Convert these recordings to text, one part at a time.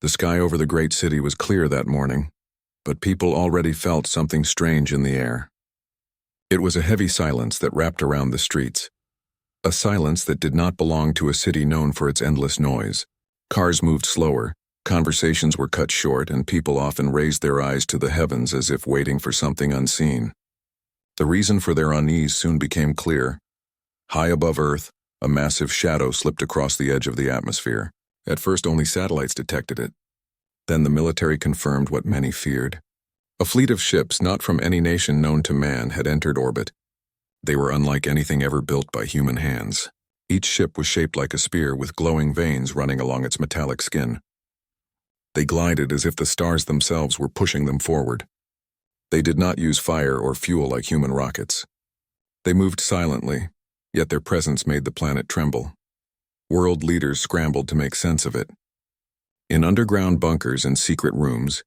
The sky over the great city was clear that morning, but people already felt something strange in the air. It was a heavy silence that wrapped around the streets, a silence that did not belong to a city known for its endless noise. Cars moved slower, conversations were cut short, and people often raised their eyes to the heavens as if waiting for something unseen. The reason for their unease soon became clear. High above Earth, a massive shadow slipped across the edge of the atmosphere. At first only satellites detected it. Then the military confirmed what many feared. A fleet of ships not from any nation known to man had entered orbit. They were unlike anything ever built by human hands. Each ship was shaped like a spear with glowing veins running along its metallic skin. They glided as if the stars themselves were pushing them forward. They did not use fire or fuel like human rockets. They moved silently, yet their presence made the planet tremble. World leaders scrambled to make sense of it. In underground bunkers and secret rooms,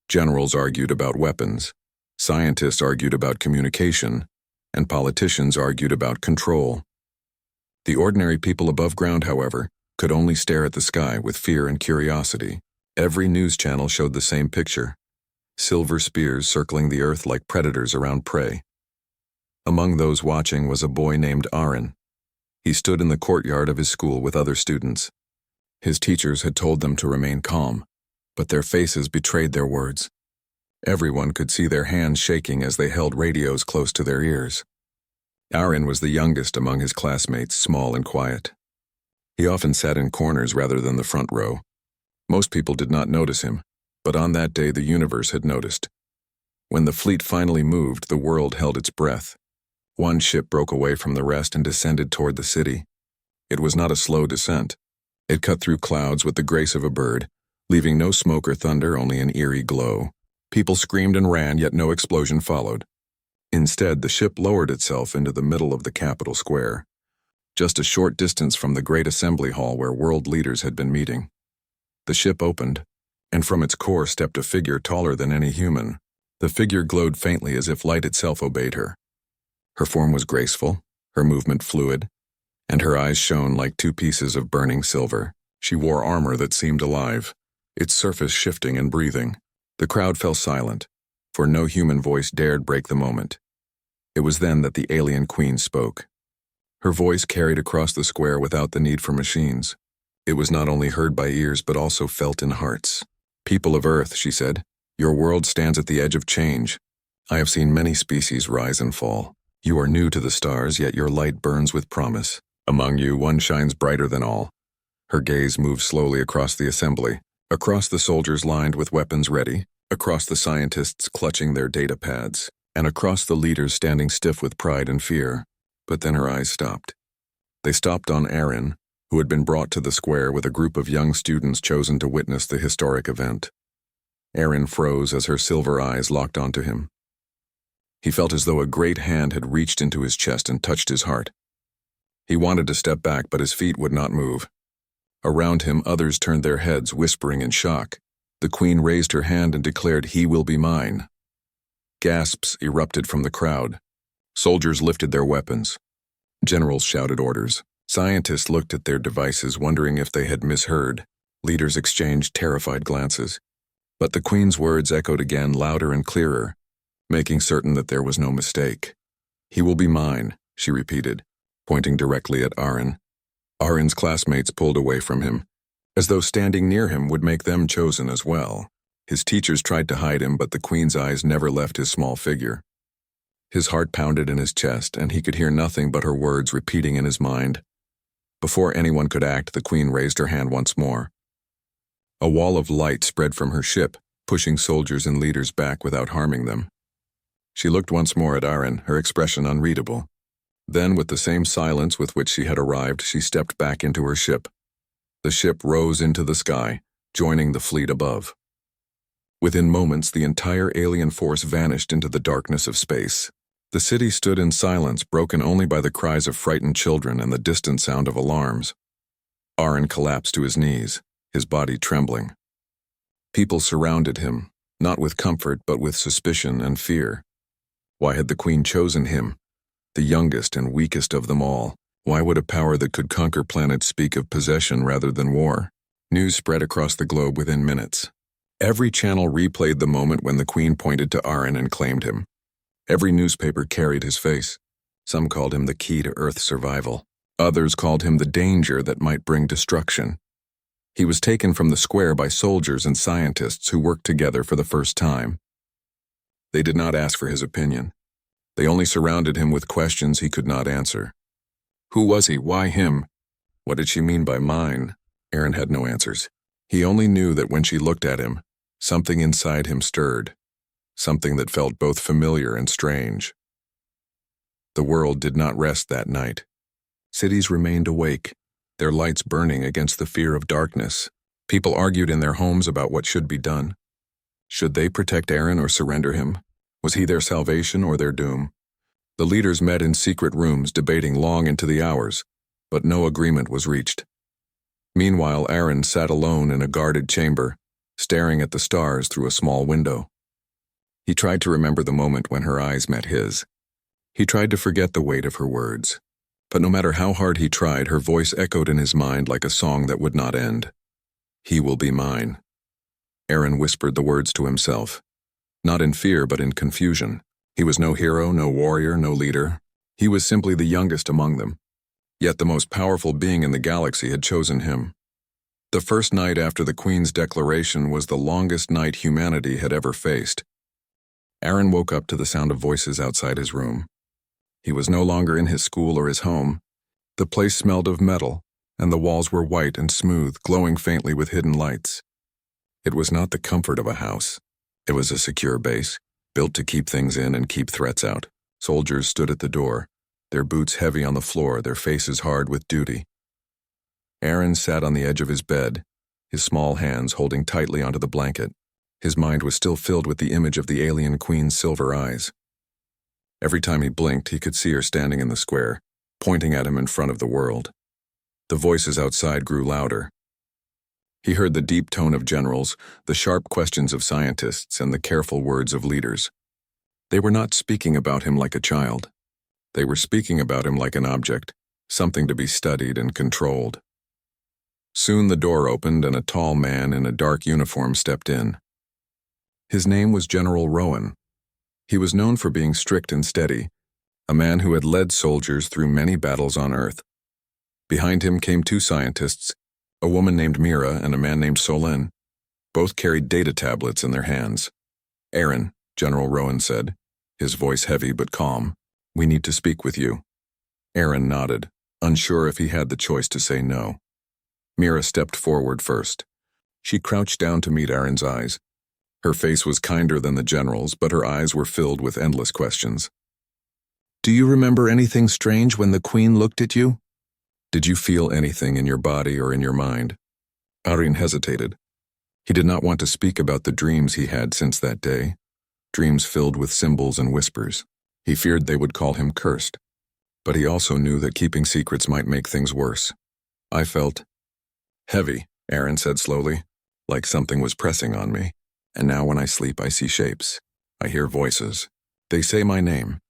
generals argued about weapons, scientists argued about communication, and politicians argued about control. The ordinary people above ground, however, could only stare at the sky with fear and curiosity. Every news channel showed the same picture: silver spears circling the earth like predators around prey. Among those watching was a boy named Aaron. He stood in the courtyard of his school with other students. His teachers had told them to remain calm, but their faces betrayed their words. Everyone could see their hands shaking as they held radios close to their ears. Aaron was the youngest among his classmates, small and quiet. He often sat in corners rather than the front row. Most people did not notice him, but on that day the universe had noticed. When the fleet finally moved, the world held its breath. One ship broke away from the rest and descended toward the city. It was not a slow descent. It cut through clouds with the grace of a bird, leaving no smoke or thunder, only an eerie glow. People screamed and ran, yet no explosion followed. Instead, the ship lowered itself into the middle of the Capitol Square, just a short distance from the great assembly hall where world leaders had been meeting. The ship opened, and from its core stepped a figure taller than any human. The figure glowed faintly as if light itself obeyed her. Her form was graceful, her movement fluid, and her eyes shone like two pieces of burning silver. She wore armor that seemed alive, its surface shifting and breathing. The crowd fell silent, for no human voice dared break the moment. It was then that the alien queen spoke. Her voice carried across the square without the need for machines. It was not only heard by ears but also felt in hearts. "People of Earth," she said, "your world stands at the edge of change. I have seen many species rise and fall. You are new to the stars, yet your light burns with promise. Among you, one shines brighter than all." Her gaze moved slowly across the assembly, across the soldiers lined with weapons ready, across the scientists clutching their data pads, and across the leaders standing stiff with pride and fear. But then her eyes stopped. They stopped on Aaron, who had been brought to the square with a group of young students chosen to witness the historic event. Aaron froze as her silver eyes locked onto him. He felt as though a great hand had reached into his chest and touched his heart. He wanted to step back, but his feet would not move. Around him, others turned their heads, whispering in shock. The queen raised her hand and declared, "He will be mine." Gasps erupted from the crowd. Soldiers lifted their weapons. Generals shouted orders. Scientists looked at their devices, wondering if they had misheard. Leaders exchanged terrified glances. But the queen's words echoed again, louder and clearer, making certain that there was no mistake. "He will be mine," she repeated, pointing directly at Aaron. Aaron's classmates pulled away from him, as though standing near him would make them chosen as well. His teachers tried to hide him, but the queen's eyes never left his small figure. His heart pounded in his chest, and he could hear nothing but her words repeating in his mind. Before anyone could act, the queen raised her hand once more. A wall of light spread from her ship, pushing soldiers and leaders back without harming them. She looked once more at Aaron, her expression unreadable. Then, with the same silence with which she had arrived, she stepped back into her ship. The ship rose into the sky, joining the fleet above. Within moments, the entire alien force vanished into the darkness of space. The city stood in silence, broken only by the cries of frightened children and the distant sound of alarms. Aaron collapsed to his knees, his body trembling. People surrounded him, not with comfort but with suspicion and fear. Why had the queen chosen him, the youngest and weakest of them all? Why would a power that could conquer planets speak of possession rather than war? News spread across the globe within minutes. Every channel replayed the moment when the Queen pointed to Aaron and claimed him. Every newspaper carried his face. Some called him the key to Earth's survival. Others called him the danger that might bring destruction. He was taken from the square by soldiers and scientists who worked together for the first time. They did not ask for his opinion. They only surrounded him with questions he could not answer. Who was he? Why him? What did she mean by mine? Aaron had no answers. He only knew that when she looked at him, something inside him stirred, something that felt both familiar and strange. The world did not rest that night. Cities remained awake, their lights burning against the fear of darkness. People argued in their homes about what should be done. Should they protect Aaron or surrender him? Was he their salvation or their doom? The leaders met in secret rooms, debating long into the hours, but no agreement was reached. Meanwhile, Aaron sat alone in a guarded chamber, staring at the stars through a small window. He tried to remember the moment when her eyes met his. He tried to forget the weight of her words. But no matter how hard he tried, her voice echoed in his mind like a song that would not end. He will be mine. Aaron whispered the words to himself, not in fear but in confusion. He was no hero, no warrior, no leader. He was simply the youngest among them. Yet the most powerful being in the galaxy had chosen him. The first night after the Queen's declaration was the longest night humanity had ever faced. Aaron woke up to the sound of voices outside his room. He was no longer in his school or his home. The place smelled of metal, and the walls were white and smooth, glowing faintly with hidden lights. It was not the comfort of a house. It was a secure base, built to keep things in and keep threats out. Soldiers stood at the door, their boots heavy on the floor, their faces hard with duty. Aaron sat on the edge of his bed, his small hands holding tightly onto the blanket. His mind was still filled with the image of the alien Queen's silver eyes. Every time he blinked, he could see her standing in the square, pointing at him in front of the world. The voices outside grew louder. He heard the deep tone of generals, the sharp questions of scientists, and the careful words of leaders. They were not speaking about him like a child. They were speaking about him like an object, something to be studied and controlled. Soon the door opened and a tall man in a dark uniform stepped in. His name was General Rowan. He was known for being strict and steady, a man who had led soldiers through many battles on Earth. Behind him came two scientists, a woman named Mira and a man named Solin. Both carried data tablets in their hands. "Aaron," General Rowan said, his voice heavy but calm, "we need to speak with you." Aaron nodded, unsure if he had the choice to say no. Mira stepped forward first. She crouched down to meet Aaron's eyes. Her face was kinder than the general's, but her eyes were filled with endless questions. "Do you remember anything strange when the Queen looked at you? Did you feel anything in your body or in your mind?" Aaron hesitated. He did not want to speak about the dreams he had since that day, dreams filled with symbols and whispers. He feared they would call him cursed, but he also knew that keeping secrets might make things worse. "I felt heavy," Aaron said slowly, "like something was pressing on me. And now when I sleep, I see shapes. I hear voices. They say my name."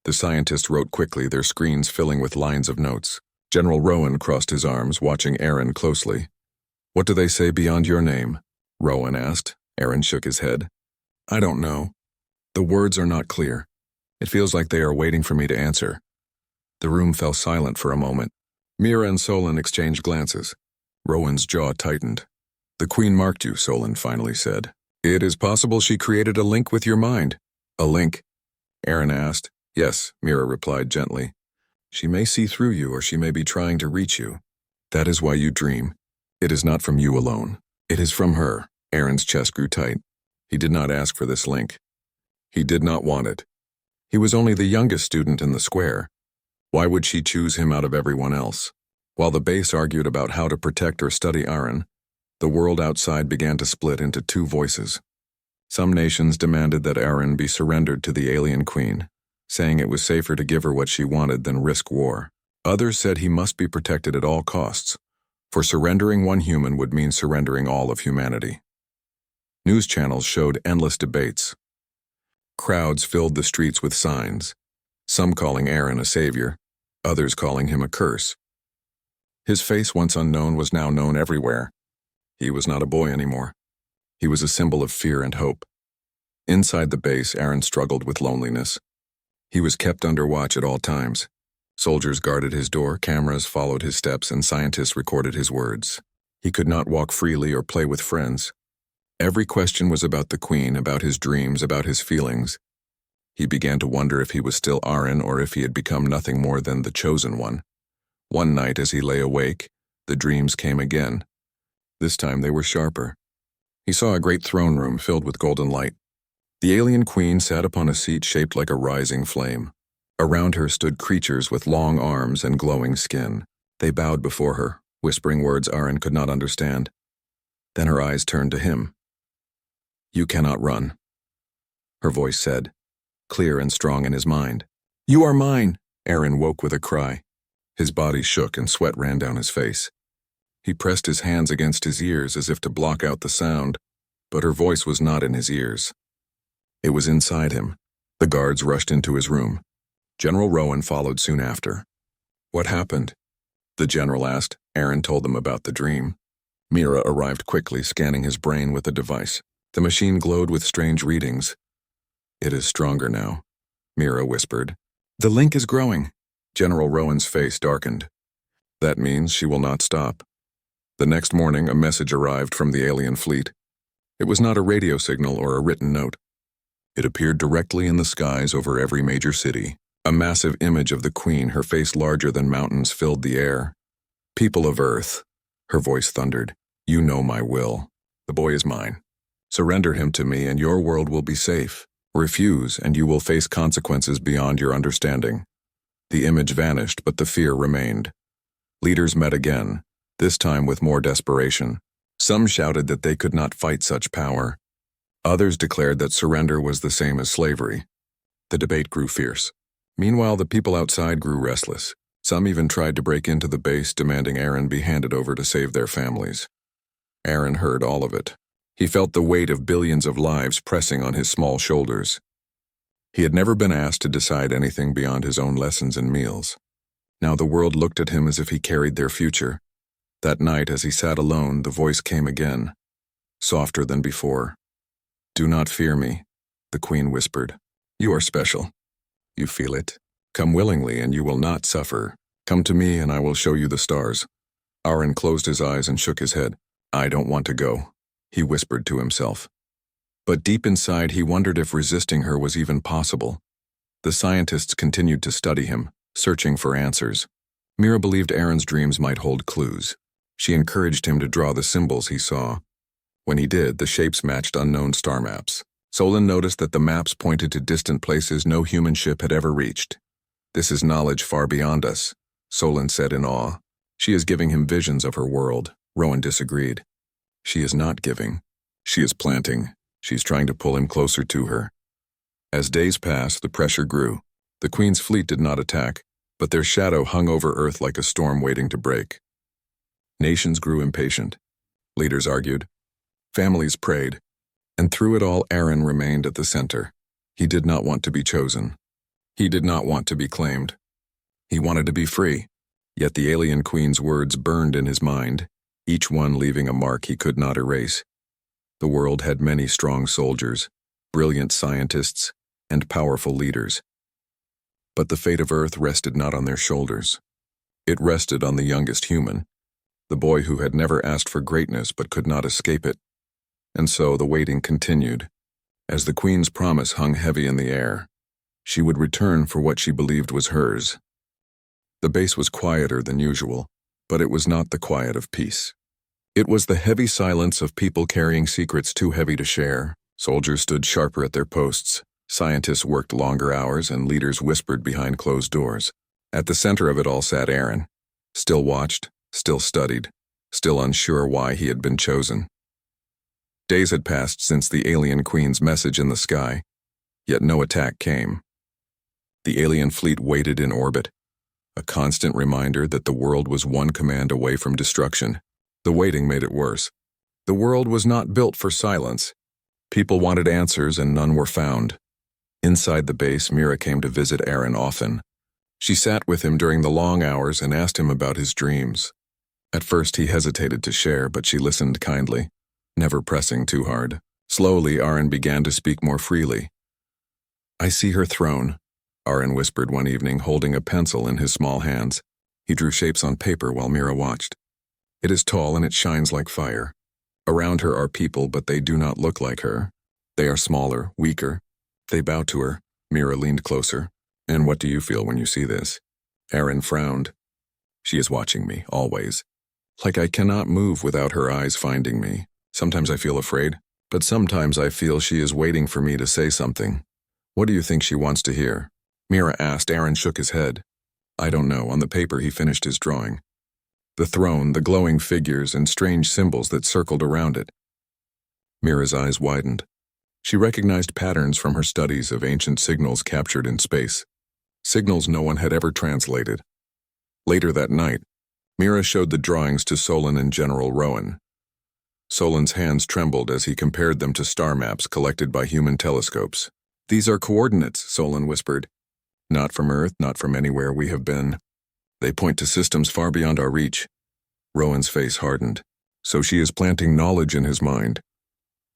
The scientist wrote quickly, their screens filling with lines of notes. General Rowan crossed his arms, watching Aaron closely. "What do they say beyond your name?" Rowan asked. Aaron shook his head. "I don't know. The words are not clear. It feels like they are waiting for me to answer." The room fell silent for a moment. Mira and Solin exchanged glances. Rowan's jaw tightened. "The Queen marked you," Solin finally said. "It is possible she created a link with your mind." "A link?" Aaron asked. "Yes," Mira replied gently. "She may see through you or she may be trying to reach you. That is why you dream. It is not from you alone. It is from her." Aaron's chest grew tight. He did not ask for this link. He did not want it. He was only the youngest student in the square. Why would she choose him out of everyone else? While the base argued about how to protect or study Aaron, the world outside began to split into two voices. Some nations demanded that Aaron be surrendered to the alien Queen, saying it was safer to give her what she wanted than risk war. Others said he must be protected at all costs, for surrendering one human would mean surrendering all of humanity. News channels showed endless debates. Crowds filled the streets with signs, some calling Aaron a savior, others calling him a curse. His face, once unknown, was now known everywhere. He was not a boy anymore. He was a symbol of fear and hope. Inside the base, Aaron struggled with loneliness. He was kept under watch at all times. Soldiers guarded his door, cameras followed his steps, and scientists recorded his words. He could not walk freely or play with friends. Every question was about the Queen, about his dreams, about his feelings. He began to wonder if he was still Aaron or if he had become nothing more than the chosen one. One night, as he lay awake, the dreams came again. This time they were sharper. He saw a great throne room filled with golden light. The alien queen sat upon a seat shaped like a rising flame. Around her stood creatures with long arms and glowing skin. They bowed before her, whispering words Aaron could not understand. Then her eyes turned to him. "You cannot run," her voice said, clear and strong in his mind. "You are mine!" Aaron woke with a cry. His body shook and sweat ran down his face. He pressed his hands against his ears as if to block out the sound, but her voice was not in his ears. It was inside him. The guards rushed into his room. General Rowan followed soon after. "What happened?" the general asked. Aaron told them about the dream. Mira arrived quickly, scanning his brain with a device. The machine glowed with strange readings. "It is stronger now," Mira whispered. "The link is growing." General Rowan's face darkened. "That means she will not stop." The next morning, a message arrived from the alien fleet. It was not a radio signal or a written note. It appeared directly in the skies over every major city. A massive image of the Queen, her face larger than mountains, filled the air. "People of Earth," her voice thundered, "you know my will. The boy is mine. Surrender him to me and your world will be safe. Refuse and you will face consequences beyond your understanding." The image vanished, but the fear remained. Leaders met again, this time with more desperation. Some shouted that they could not fight such power. Others declared that surrender was the same as slavery. The debate grew fierce. Meanwhile, the people outside grew restless. Some even tried to break into the base, demanding Aaron be handed over to save their families. Aaron heard all of it. He felt the weight of billions of lives pressing on his small shoulders. He had never been asked to decide anything beyond his own lessons and meals. Now the world looked at him as if he carried their future. That night, as he sat alone, the voice came again, softer than before. "Do not fear me," the Queen whispered. "You are special. You feel it. Come willingly and you will not suffer. Come to me and I will show you the stars." Aaron closed his eyes and shook his head. "I don't want to go," he whispered to himself. But deep inside, he wondered if resisting her was even possible. The scientists continued to study him, searching for answers. Mira believed Aaron's dreams might hold clues. She encouraged him to draw the symbols he saw. When he did, the shapes matched unknown star maps. Solon noticed that the maps pointed to distant places no human ship had ever reached. "This is knowledge far beyond us," Solon said in awe. "She is giving him visions of her world." Rowan disagreed. "She is not giving. She is planting. She's trying to pull him closer to her." As days passed, the pressure grew. The Queen's fleet did not attack, but their shadow hung over Earth like a storm waiting to break. Nations grew impatient. Leaders argued. Families prayed. And through it all, Aaron remained at the center. He did not want to be chosen. He did not want to be claimed. He wanted to be free. Yet the alien Queen's words burned in his mind, each one leaving a mark he could not erase. The world had many strong soldiers, brilliant scientists, and powerful leaders. But the fate of Earth rested not on their shoulders. It rested on the youngest human, the boy who had never asked for greatness but could not escape it. And so the waiting continued. As the Queen's promise hung heavy in the air, she would return for what she believed was hers. The base was quieter than usual, but it was not the quiet of peace. It was the heavy silence of people carrying secrets too heavy to share. Soldiers stood sharper at their posts, scientists worked longer hours, and leaders whispered behind closed doors. At the center of it all sat Aaron, still watched, still studied, still unsure why he had been chosen. Days had passed since the alien Queen's message in the sky, yet no attack came. The alien fleet waited in orbit, a constant reminder that the world was one command away from destruction. The waiting made it worse. The world was not built for silence. People wanted answers and none were found. Inside the base, Mira came to visit Aaron often. She sat with him during the long hours and asked him about his dreams. At first he hesitated to share, but she listened kindly, never pressing too hard. Slowly, Aaron began to speak more freely. "I see her throne," Aaron whispered one evening, holding a pencil in his small hands. He drew shapes on paper while Mira watched. "It is tall and it shines like fire. Around her are people, but they do not look like her. They are smaller, weaker. They bow to her." Mira leaned closer. "And what do you feel when you see this?" Aaron frowned. "She is watching me, always. Like I cannot move without her eyes finding me. Sometimes I feel afraid, but sometimes I feel she is waiting for me to say something." "What do you think she wants to hear?" Mira asked. Aaron shook his head. "I don't know." On the paper he finished his drawing. The throne, the glowing figures, and strange symbols that circled around it. Mira's eyes widened. She recognized patterns from her studies of ancient signals captured in space. Signals no one had ever translated. Later that night, Mira showed the drawings to Solon and General Rowan. Solon's hands trembled as he compared them to star maps collected by human telescopes. "These are coordinates," Solon whispered. "Not from Earth, not from anywhere we have been. They point to systems far beyond our reach." Rowan's face hardened. "So she is planting knowledge in his mind."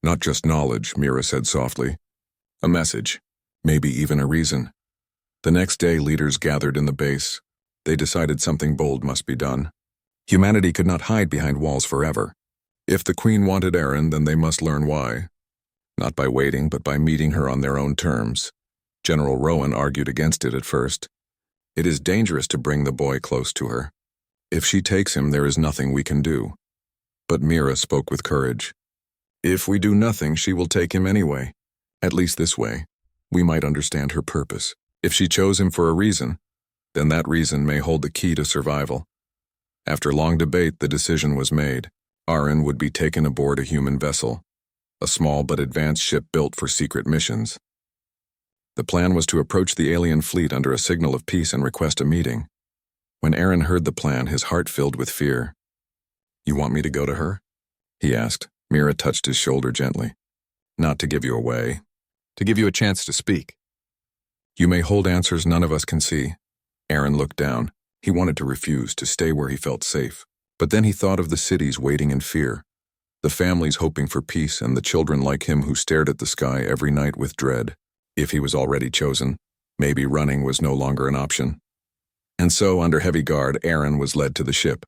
"Not just knowledge," Mira said softly. "A message. Maybe even a reason." The next day, leaders gathered in the base. They decided something bold must be done. Humanity could not hide behind walls forever. If the Queen wanted Aaron, then they must learn why. Not by waiting, but by meeting her on their own terms. General Rowan argued against it at first. "It is dangerous to bring the boy close to her. If she takes him, there is nothing we can do." But Mira spoke with courage. "If we do nothing, she will take him anyway. At least this way, we might understand her purpose. If she chose him for a reason, then that reason may hold the key to survival." After long debate, the decision was made. Aaron would be taken aboard a human vessel, a small but advanced ship built for secret missions. The plan was to approach the alien fleet under a signal of peace and request a meeting. When Aaron heard the plan, his heart filled with fear. "You want me to go to her?" he asked. Mira touched his shoulder gently. "Not to give you away, to give you a chance to speak. You may hold answers none of us can see." Aaron looked down. He wanted to refuse, to stay where he felt safe. But then he thought of the cities waiting in fear, the families hoping for peace, and the children like him who stared at the sky every night with dread. If he was already chosen, maybe running was no longer an option. And so, under heavy guard, Aaron was led to the ship.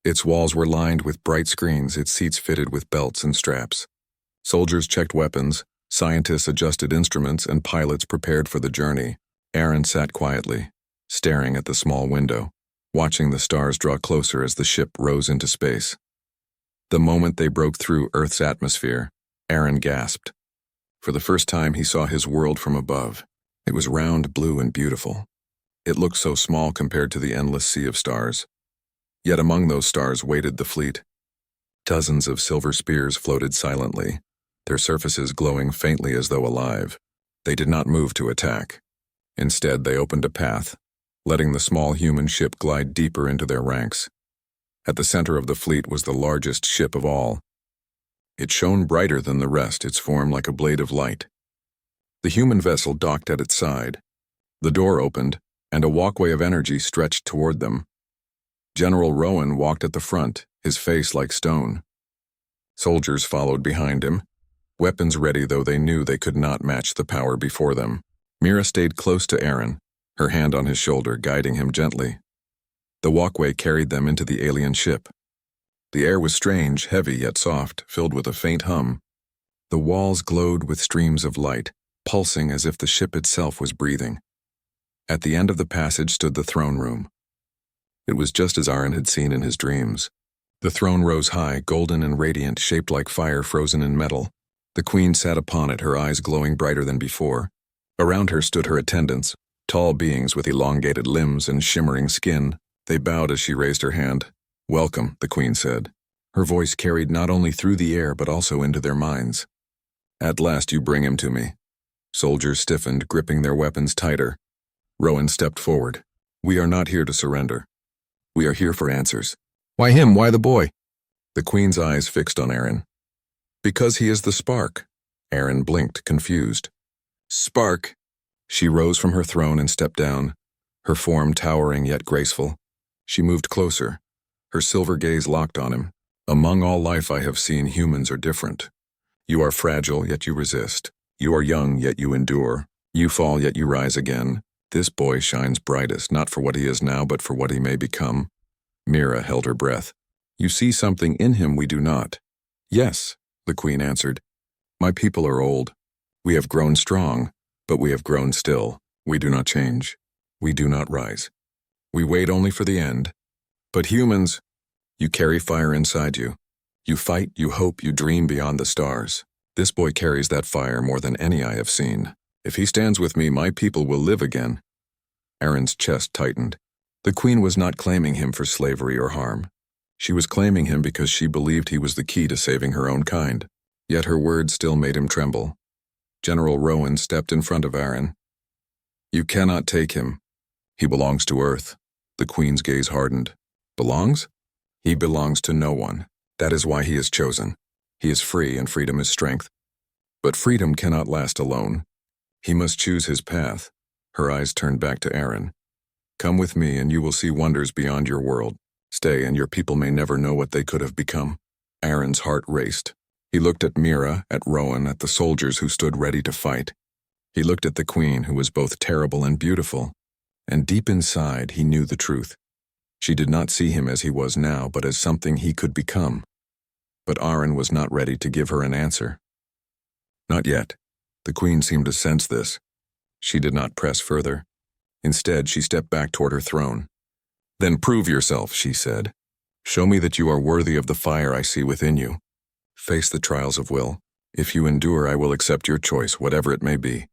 Its walls were lined with bright screens, its seats fitted with belts and straps. Soldiers checked weapons, scientists adjusted instruments, and pilots prepared for the journey. Aaron sat quietly, staring at the small window, watching the stars draw closer as the ship rose into space. The moment they broke through Earth's atmosphere, Aaron gasped. For the first time, he saw his world from above. It was round, blue, and beautiful. It looked so small compared to the endless sea of stars. Yet among those stars waited the fleet. Dozens of silver spears floated silently, their surfaces glowing faintly as though alive. They did not move to attack. Instead, they opened a path, letting the small human ship glide deeper into their ranks. At the center of the fleet was the largest ship of all. It shone brighter than the rest, its form like a blade of light. The human vessel docked at its side. The door opened, and a walkway of energy stretched toward them. General Rowan walked at the front, his face like stone. Soldiers followed behind him, weapons ready though they knew they could not match the power before them. Mira stayed close to Aaron, her hand on his shoulder, guiding him gently. The walkway carried them into the alien ship. The air was strange, heavy yet soft, filled with a faint hum. The walls glowed with streams of light, pulsing as if the ship itself was breathing. At the end of the passage stood the throne room. It was just as Aaron had seen in his dreams. The throne rose high, golden and radiant, shaped like fire frozen in metal. The queen sat upon it, her eyes glowing brighter than before. Around her stood her attendants, tall beings with elongated limbs and shimmering skin. They bowed as she raised her hand. "Welcome," the queen said. Her voice carried not only through the air but also into their minds. "At last you bring him to me." Soldiers stiffened, gripping their weapons tighter. Rowan stepped forward. "We are not here to surrender. We are here for answers." "Why him? Why the boy?" The queen's eyes fixed on Aaron. "Because he is the spark." Aaron blinked, confused. "Spark?" She rose from her throne and stepped down, her form towering yet graceful. She moved closer, Her silver gaze locked on him. Among all life I have seen, humans are different. You are fragile, yet you resist. You are young, yet you endure. You fall, yet you rise again. This boy shines brightest, not for what he is now, but for what he may become. Mira held her breath. You see something in him we do not. Yes, the queen answered. My people are old. We have grown strong, but we have grown still. We do not change. We do not rise. We wait only for the end. But humans, you carry fire inside you. You fight, you hope, you dream beyond the stars. This boy carries that fire more than any I have seen. If he stands with me, my people will live again. Aaron's chest tightened. The queen was not claiming him for slavery or harm. She was claiming him because she believed he was the key to saving her own kind. Yet her words still made him tremble. General Rowan stepped in front of Aaron. You cannot take him. He belongs to Earth. The queen's gaze hardened. Belongs? He belongs to no one. That is why he is chosen. He is free, and freedom is strength. But freedom cannot last alone. He must choose his path. Her eyes turned back to Aaron. Come with me, and you will see wonders beyond your world. Stay, and your people may never know what they could have become. Aaron's heart raced. He looked at Mira, at Rowan, at the soldiers who stood ready to fight. He looked at the queen, who was both terrible and beautiful. And deep inside, he knew the truth. She did not see him as he was now, but as something he could become. But Aaron was not ready to give her an answer. Not yet. The queen seemed to sense this. She did not press further. Instead, she stepped back toward her throne. Then prove yourself, she said. Show me that you are worthy of the fire I see within you. Face the trials of will. If you endure, I will accept your choice, whatever it may be.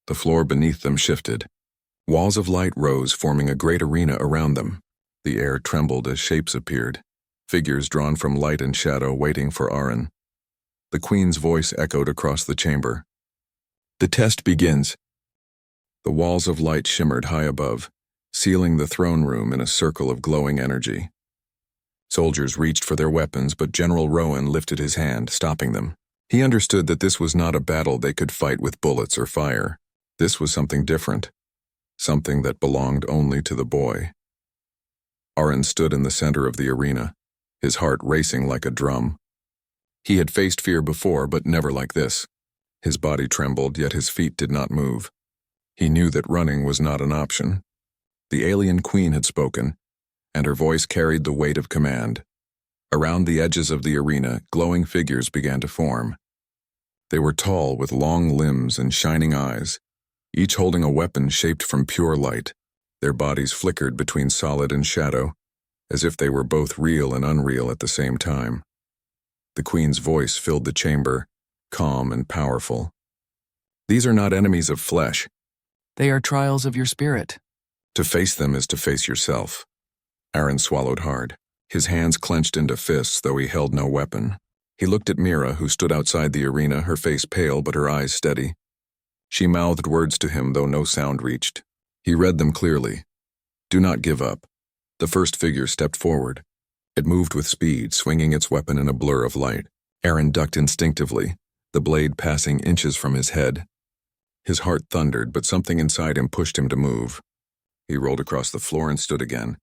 The floor beneath them shifted. Walls of light rose, forming a great arena around them. The air trembled as shapes appeared, figures drawn from light and shadow waiting for Aaron. The queen's voice echoed across the chamber. The test begins. The walls of light shimmered high above, sealing the throne room in a circle of glowing energy. Soldiers reached for their weapons, but General Rowan lifted his hand, stopping them. He understood that this was not a battle they could fight with bullets or fire. This was something different, something that belonged only to the boy. Aaron stood in the center of the arena, his heart racing like a drum. He had faced fear before, but never like this. His body trembled, yet his feet did not move. He knew that running was not an option. The alien queen had spoken, and her voice carried the weight of command. Around the edges of the arena, glowing figures began to form. They were tall, with long limbs and shining eyes, each holding a weapon shaped from pure light. Their bodies flickered between solid and shadow, as if they were both real and unreal at the same time. The queen's voice filled the chamber, calm and powerful. These are not enemies of flesh. They are trials of your spirit. To face them is to face yourself. Aaron swallowed hard. His hands clenched into fists, though he held no weapon. He looked at Mira, who stood outside the arena, her face pale but her eyes steady. She mouthed words to him, though no sound reached. He read them clearly. Do not give up. The first figure stepped forward. It moved with speed, swinging its weapon in a blur of light. Aaron ducked instinctively, the blade passing inches from his head. His heart thundered, but something inside him pushed him to move. He rolled across the floor and stood again.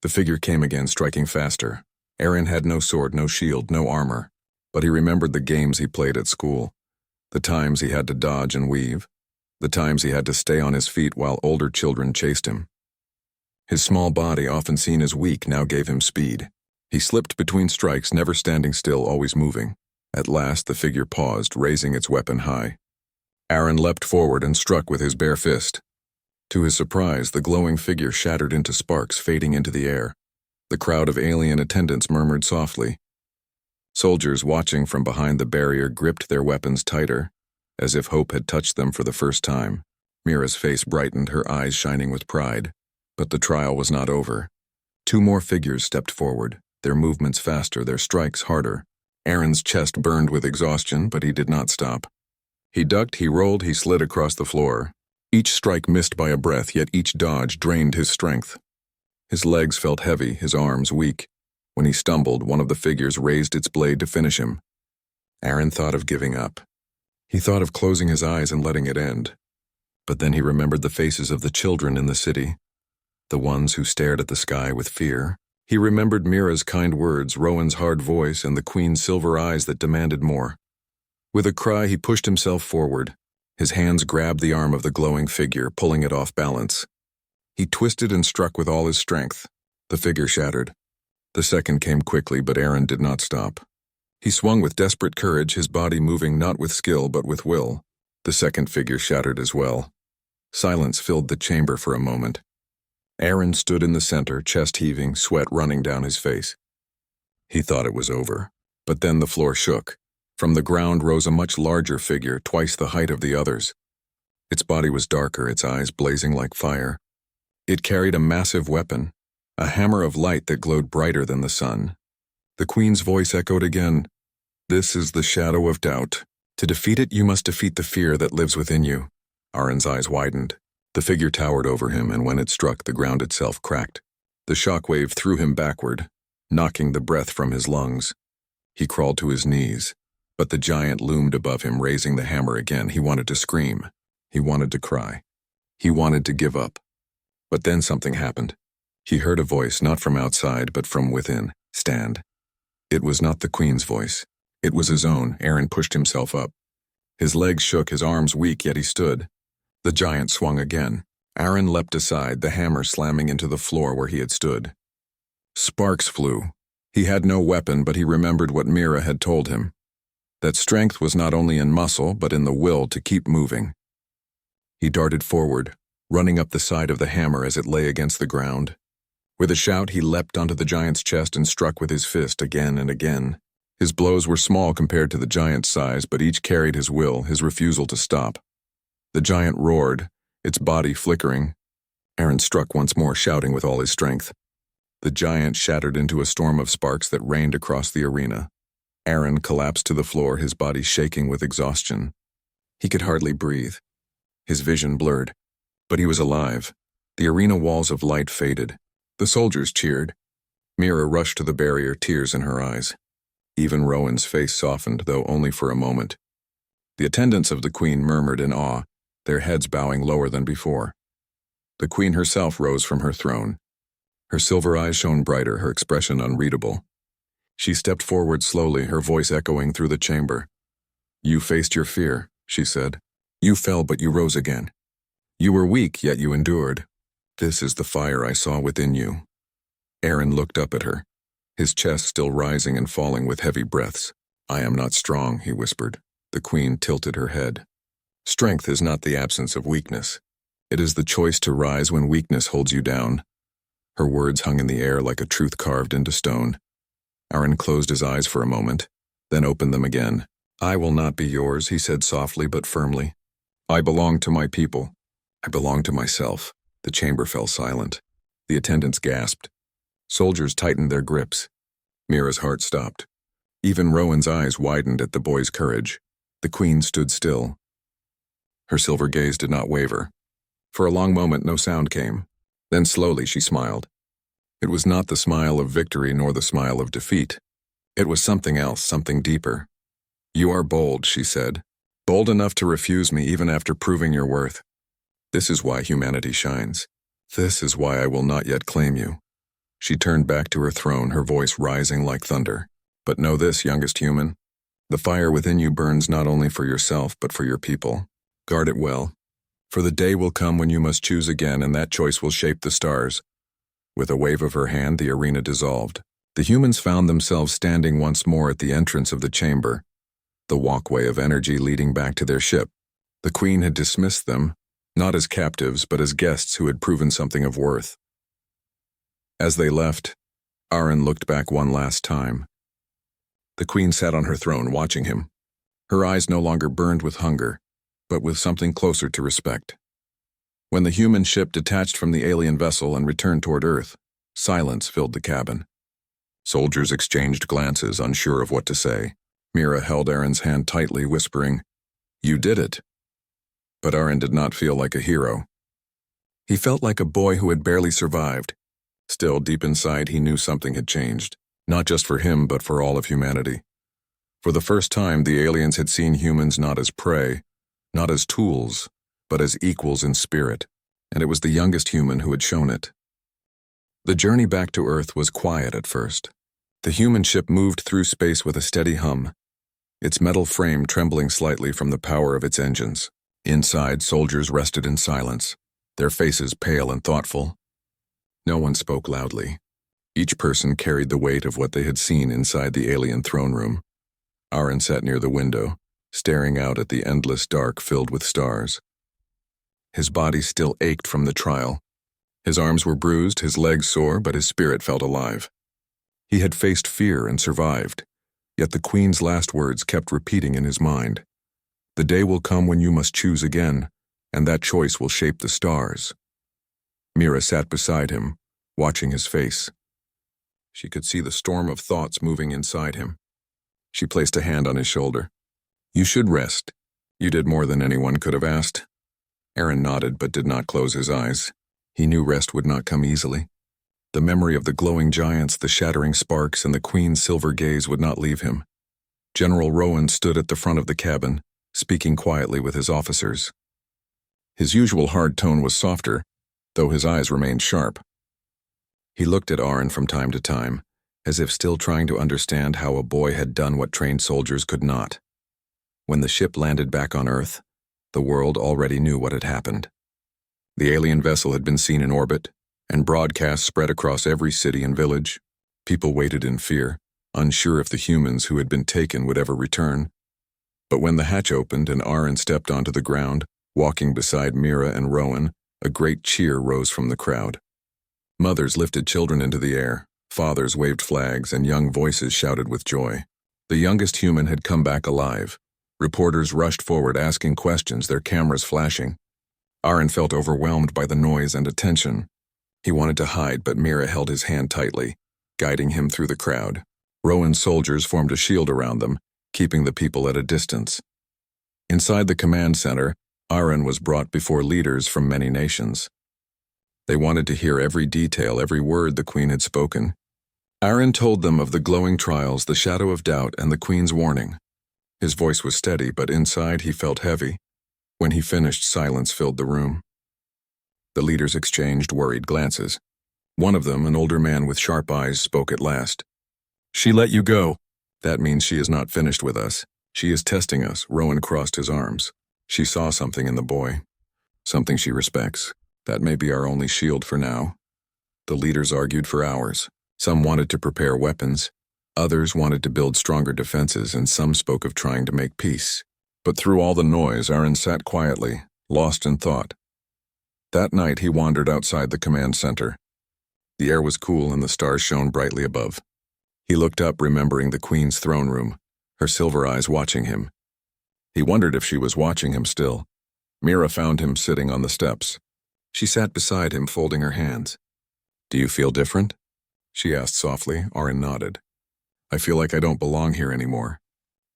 The figure came again, striking faster. Aaron had no sword, no shield, no armor, but he remembered the games he played at school, the times he had to dodge and weave, the times he had to stay on his feet while older children chased him. His small body, often seen as weak, now gave him speed. He slipped between strikes, never standing still, always moving. At last, the figure paused, raising its weapon high. Aaron leapt forward and struck with his bare fist. To his surprise, the glowing figure shattered into sparks, fading into the air. The crowd of alien attendants murmured softly. Soldiers watching from behind the barrier gripped their weapons tighter, as if hope had touched them for the first time. Mira's face brightened, her eyes shining with pride. But the trial was not over. 2 more figures stepped forward, their movements faster, their strikes harder. Aaron's chest burned with exhaustion, but he did not stop. He ducked, he rolled, he slid across the floor. Each strike missed by a breath, yet each dodge drained his strength. His legs felt heavy, his arms weak. When he stumbled, one of the figures raised its blade to finish him. Aaron thought of giving up. He thought of closing his eyes and letting it end. But then he remembered the faces of the children in the city, the ones who stared at the sky with fear. He remembered Mira's kind words, Rowan's hard voice, and the Queen's silver eyes that demanded more. With a cry, he pushed himself forward. His hands grabbed the arm of the glowing figure, pulling it off balance. He twisted and struck with all his strength. The figure shattered. The second came quickly, but Aaron did not stop. He swung with desperate courage, his body moving not with skill but with will. The second figure shattered as well. Silence filled the chamber for a moment. Aaron stood in the center, chest heaving, sweat running down his face. He thought it was over, but then the floor shook. From the ground rose a much larger figure, twice the height of the others. Its body was darker, its eyes blazing like fire. It carried a massive weapon, a hammer of light that glowed brighter than the sun. The Queen's voice echoed again. "This is the shadow of doubt. To defeat it, you must defeat the fear that lives within you." Aaron's eyes widened. The figure towered over him, and when it struck, the ground itself cracked. The shockwave threw him backward, knocking the breath from his lungs. He crawled to his knees, but the giant loomed above him, raising the hammer again. He wanted to scream. He wanted to cry. He wanted to give up. But then something happened. He heard a voice, not from outside, but from within. "Stand." It was not the Queen's voice. It was his own. Aaron pushed himself up. His legs shook, his arms weak, yet he stood. The giant swung again. Aaron leapt aside, the hammer slamming into the floor where he had stood. Sparks flew. He had no weapon, but he remembered what Mira had told him. That strength was not only in muscle, but in the will to keep moving. He darted forward, running up the side of the hammer as it lay against the ground. With a shout, he leapt onto the giant's chest and struck with his fist again and again. His blows were small compared to the giant's size, but each carried his will, his refusal to stop. The giant roared, its body flickering. Aaron struck once more, shouting with all his strength. The giant shattered into a storm of sparks that rained across the arena. Aaron collapsed to the floor, his body shaking with exhaustion. He could hardly breathe. His vision blurred. But he was alive. The arena walls of light faded. The soldiers cheered. Mira rushed to the barrier, tears in her eyes. Even Rowan's face softened, though only for a moment. The attendants of the Queen murmured in awe, their heads bowing lower than before. The Queen herself rose from her throne. Her silver eyes shone brighter, her expression unreadable. She stepped forward slowly, her voice echoing through the chamber. "You faced your fear," she said. "You fell, but you rose again. You were weak, yet you endured. This is the fire I saw within you." Aaron looked up at her, his chest still rising and falling with heavy breaths. "I am not strong," he whispered. The Queen tilted her head. "Strength is not the absence of weakness. It is the choice to rise when weakness holds you down." Her words hung in the air like a truth carved into stone. Aaron closed his eyes for a moment, then opened them again. "I will not be yours," he said softly but firmly. "I belong to my people. I belong to myself." The chamber fell silent. The attendants gasped. Soldiers tightened their grips. Mira's heart stopped. Even Rowan's eyes widened at the boy's courage. The Queen stood still. Her silver gaze did not waver. For a long moment no sound came. Then slowly she smiled. It was not the smile of victory nor the smile of defeat. It was something else, something deeper. "You are bold," she said. "Bold enough to refuse me even after proving your worth. This is why humanity shines. This is why I will not yet claim you." She turned back to her throne, her voice rising like thunder. "But know this, youngest human. The fire within you burns not only for yourself, but for your people. Guard it well. For the day will come when you must choose again, and that choice will shape the stars." With a wave of her hand, the arena dissolved. The humans found themselves standing once more at the entrance of the chamber, the walkway of energy leading back to their ship. The Queen had dismissed them, not as captives, but as guests who had proven something of worth. As they left, Aaron looked back one last time. The Queen sat on her throne, watching him. Her eyes no longer burned with hunger, but with something closer to respect. When the human ship detached from the alien vessel and returned toward Earth, silence filled the cabin. Soldiers exchanged glances, unsure of what to say. Mira held Aaron's hand tightly, whispering, "You did it." But Aaron did not feel like a hero. He felt like a boy who had barely survived. Still, deep inside, he knew something had changed, not just for him, but for all of humanity. For the first time, the aliens had seen humans not as prey, not as tools, but as equals in spirit, and it was the youngest human who had shown it. The journey back to Earth was quiet at first. The human ship moved through space with a steady hum, its metal frame trembling slightly from the power of its engines. Inside, soldiers rested in silence, their faces pale and thoughtful. No one spoke loudly. Each person carried the weight of what they had seen inside the alien throne room. Aaron sat near the window, staring out at the endless dark filled with stars. His body still ached from the trial. His arms were bruised, his legs sore, but his spirit felt alive. He had faced fear and survived, yet the Queen's last words kept repeating in his mind. The day will come when you must choose again, and that choice will shape the stars. Mira sat beside him, watching his face. She could see the storm of thoughts moving inside him. She placed a hand on his shoulder. You should rest. You did more than anyone could have asked. Aaron nodded but did not close his eyes. He knew rest would not come easily. The memory of the glowing giants, the shattering sparks, and the Queen's silver gaze would not leave him. General Rowan stood at the front of the cabin, speaking quietly with his officers. His usual hard tone was softer, though his eyes remained sharp. He looked at Aaron from time to time, as if still trying to understand how a boy had done what trained soldiers could not. When the ship landed back on Earth, the world already knew what had happened. The alien vessel had been seen in orbit, and broadcasts spread across every city and village. People waited in fear, unsure if the humans who had been taken would ever return. But when the hatch opened and Aaron stepped onto the ground, walking beside Mira and Rowan, a great cheer rose from the crowd. Mothers lifted children into the air, fathers waved flags, and young voices shouted with joy. The youngest human had come back alive. Reporters rushed forward asking questions, their cameras flashing. Aaron felt overwhelmed by the noise and attention. He wanted to hide, but Mira held his hand tightly, guiding him through the crowd. Rowan's soldiers formed a shield around them, keeping the people at a distance. Inside the command center, Aaron was brought before leaders from many nations. They wanted to hear every detail, every word the Queen had spoken. Aaron told them of the glowing trials, the shadow of doubt, and the Queen's warning. His voice was steady, but inside he felt heavy. When he finished, silence filled the room. The leaders exchanged worried glances. One of them, an older man with sharp eyes, spoke at last. She let you go. That means she is not finished with us. She is testing us. Rowan crossed his arms. She saw something in the boy. Something she respects. That may be our only shield for now. The leaders argued for hours. Some wanted to prepare weapons. Others wanted to build stronger defenses, and some spoke of trying to make peace. But through all the noise, Aaron sat quietly, lost in thought. That night he wandered outside the command center. The air was cool and the stars shone brightly above. He looked up, remembering the Queen's throne room, her silver eyes watching him. He wondered if she was watching him still. Mira found him sitting on the steps. She sat beside him, folding her hands. Do you feel different? She asked softly. Aaron nodded. I feel like I don't belong here anymore.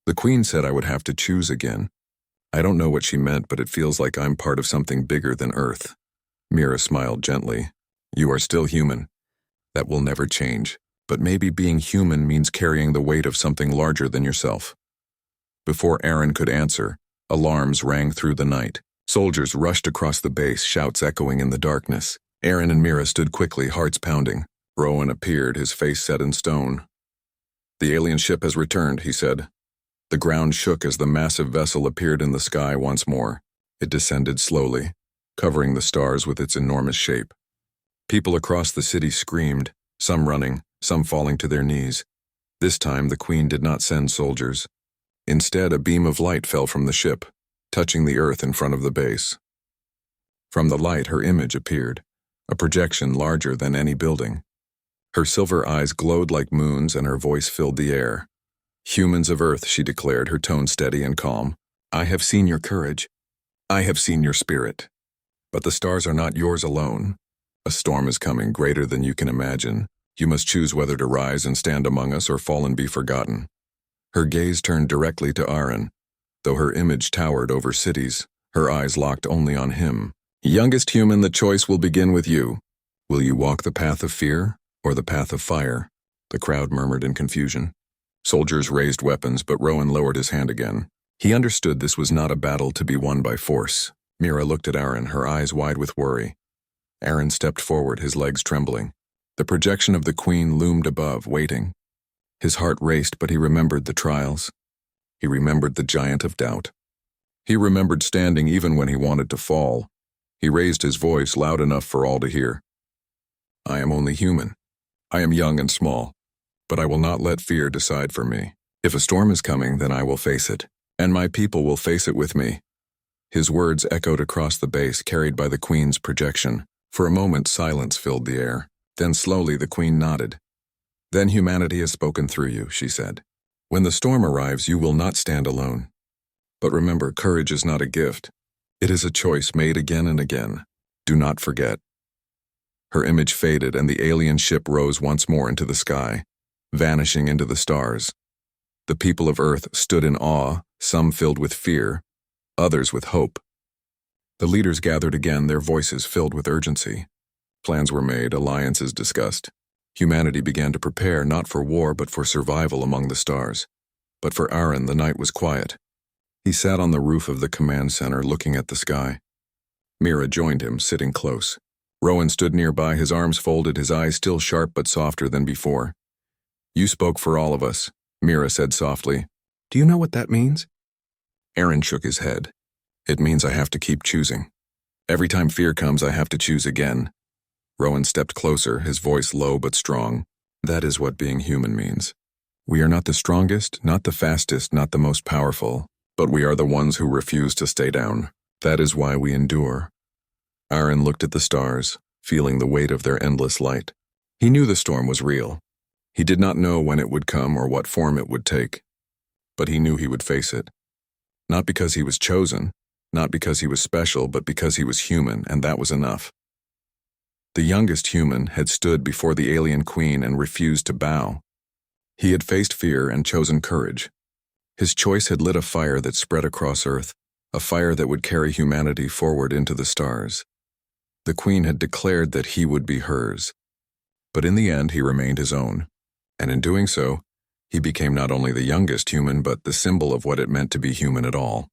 The Queen said I would have to choose again. I don't know what she meant, but it feels like I'm part of something bigger than Earth. Mira smiled gently. You are still human. That will never change, but maybe being human means carrying the weight of something larger than yourself. Before Aaron could answer, alarms rang through the night. Soldiers rushed across the base, shouts echoing in the darkness. Aaron and Mira stood quickly, hearts pounding. Rowan appeared, his face set in stone. The alien ship has returned, he said. The ground shook as the massive vessel appeared in the sky once more. It descended slowly, covering the stars with its enormous shape. People across the city screamed, some running, some falling to their knees. This time the Queen did not send soldiers. Instead, a beam of light fell from the ship, touching the earth in front of the base. From the light, her image appeared, a projection larger than any building. Her silver eyes glowed like moons and her voice filled the air. Humans of Earth, she declared, her tone steady and calm. I have seen your courage. I have seen your spirit. But the stars are not yours alone. A storm is coming, greater than you can imagine. You must choose whether to rise and stand among us or fall and be forgotten. Her gaze turned directly to Aaron. Though her image towered over cities, her eyes locked only on him. Youngest human, the choice will begin with you. Will you walk the path of fear or the path of fire? The crowd murmured in confusion. Soldiers raised weapons, but Rowan lowered his hand again. He understood this was not a battle to be won by force. Mira looked at Aaron, her eyes wide with worry. Aaron stepped forward, his legs trembling. The projection of the queen loomed above, waiting. His heart raced, but he remembered the trials. He remembered the giant of doubt. He remembered standing even when he wanted to fall. He raised his voice loud enough for all to hear. I am only human. I am young and small, but I will not let fear decide for me. If a storm is coming, then I will face it, and my people will face it with me. His words echoed across the base, carried by the queen's projection. For a moment, silence filled the air. Then slowly the queen nodded. Then humanity has spoken through you, she said. When the storm arrives, you will not stand alone. But remember, courage is not a gift. It is a choice made again and again. Do not forget. Her image faded, and the alien ship rose once more into the sky, vanishing into the stars. The people of Earth stood in awe, some filled with fear, others with hope. The leaders gathered again, their voices filled with urgency. Plans were made, alliances discussed. Humanity began to prepare not for war but for survival among the stars. But for Aaron, the night was quiet. He sat on the roof of the command center looking at the sky. Mira joined him, sitting close. Rowan stood nearby, his arms folded, his eyes still sharp but softer than before. You spoke for all of us, Mira said softly. Do you know what that means? Aaron shook his head. It means I have to keep choosing. Every time fear comes, I have to choose again. Rowan stepped closer, his voice low but strong. That is what being human means. We are not the strongest, not the fastest, not the most powerful, but we are the ones who refuse to stay down. That is why we endure. Aaron looked at the stars, feeling the weight of their endless light. He knew the storm was real. He did not know when it would come or what form it would take, but he knew he would face it. Not because he was chosen, not because he was special, but because he was human, and that was enough. The youngest human had stood before the alien queen and refused to bow. He had faced fear and chosen courage. His choice had lit a fire that spread across Earth, a fire that would carry humanity forward into the stars. The queen had declared that he would be hers. But in the end, he remained his own. And in doing so, he became not only the youngest human, but the symbol of what it meant to be human at all.